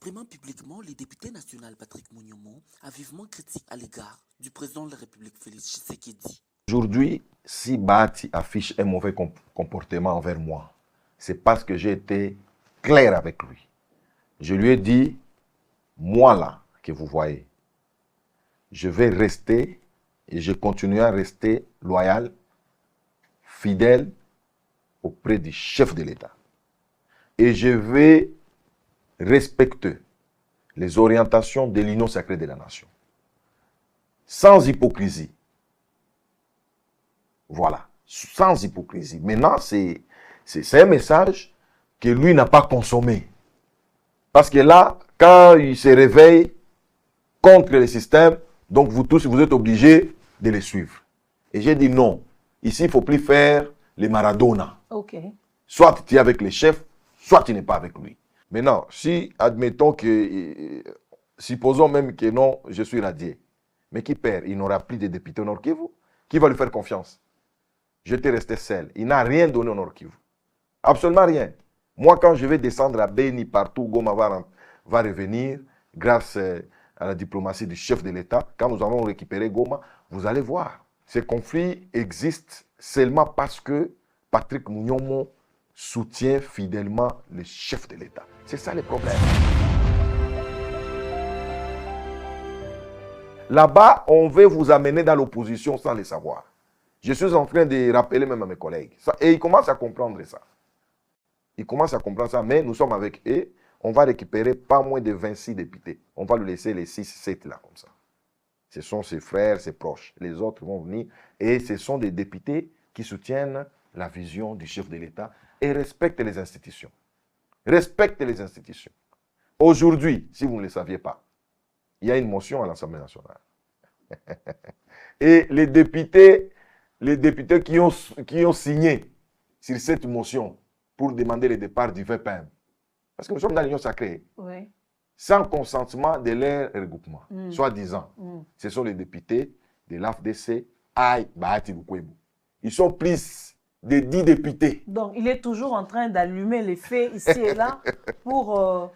exprimant publiquement, le député national Patrick Mouniomo a vivement critiqué à l'égard du président de la République Félix Tshisekedi. Aujourd'hui, si Bahati affiche un mauvais comportement envers moi, c'est parce que j'ai été clair avec lui. Je lui ai dit, moi là, que vous voyez, je vais rester et je continuerai à rester loyal, fidèle auprès du chef de l'État. Et je vais respecter les orientations de l'Union sacrée de la nation. Sans hypocrisie. Voilà, sans hypocrisie. Maintenant, c'est un message que lui n'a pas consommé. Parce que là, quand il se réveille contre le système, donc vous tous, vous êtes obligés de les suivre. Et j'ai dit non. Ici, il ne faut plus faire les Maradona. Okay. Soit tu es avec les chefs, soit tu n'es pas avec lui. Maintenant, si, admettons que, supposons même que non, je suis radié. Mais qui perd? Il n'aura plus de députés au Nord Kivu. Qui va lui faire confiance? J'étais resté seul. Il n'a rien donné au Nord Kivu. Absolument rien. Moi, quand je vais descendre à Beni, partout, Goma va revenir, grâce à la diplomatie du chef de l'État. Quand nous allons récupérer Goma, vous allez voir. Ces conflits existent seulement parce que Patrick Mouniomo soutient fidèlement le chef de l'État. C'est ça le problème. Là-bas, on veut vous amener dans l'opposition sans le savoir. Je suis en train de rappeler même à mes collègues. Et ils commencent à comprendre ça. Ils commencent à comprendre ça, mais nous sommes avec eux. On va récupérer pas moins de 26 députés. On va lui laisser les 6, 7 là, comme ça. Ce sont ses frères, ses proches. Les autres vont venir. Et ce sont des députés qui soutiennent la vision du chef de l'État et respectent les institutions. Respectent les institutions. Aujourd'hui, si vous ne le saviez pas, il y a une motion à l'Assemblée nationale. Et les députés qui ont signé sur cette motion pour demander le départ du VPM, parce que nous sommes dans l'Union sacrée, Oui. sans consentement de leur regroupement, soi-disant. Ce sont les députés de l'AFDC, Aïe, Bahati Lukwebo. Ils sont plus de 10 députés. Donc, il est toujours en train d'allumer les faits ici et là pour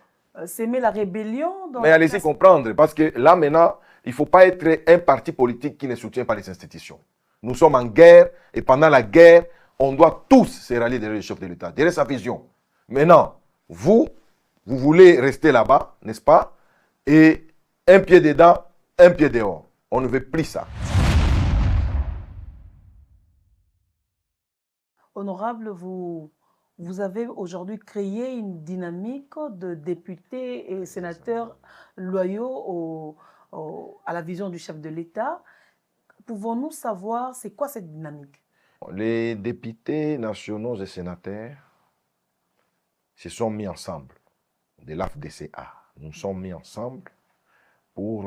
s'aimer la rébellion. Mais allez-y comprendre, parce que là maintenant, il ne faut pas être un parti politique qui ne soutient pas les institutions. Nous sommes en guerre, et pendant la guerre, on doit tous se rallier derrière le chef de l'État, derrière sa vision. Maintenant, vous voulez rester là-bas, n'est-ce pas? Et un pied dedans, un pied dehors. On ne veut plus ça. Honorable, vous avez aujourd'hui créé une dynamique de députés et sénateurs loyaux à la vision du chef de l'État. Pouvons-nous savoir c'est quoi cette dynamique? Les députés nationaux et sénateurs se sont mis ensemble, de l'AFDCA. Nous sommes mis ensemble pour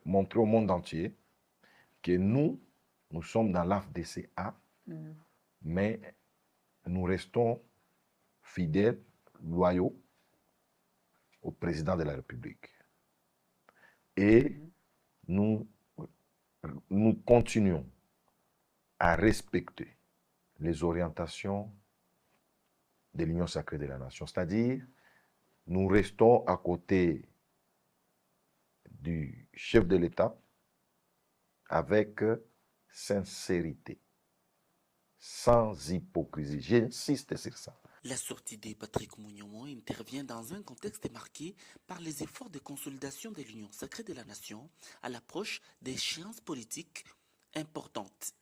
montrer au monde entier que nous sommes dans l'AFDCA, mais nous restons fidèles, loyaux au président de la République. Et nous continuons à respecter les orientations de l'Union sacrée de la nation. C'est-à-dire, nous restons à côté du chef de l'État avec sincérité, sans hypocrisie. J'insiste sur ça. La sortie de Patrick Mouniomo intervient dans un contexte marqué par les efforts de consolidation de l'Union sacrée de la nation à l'approche d'échéances politiques importantes.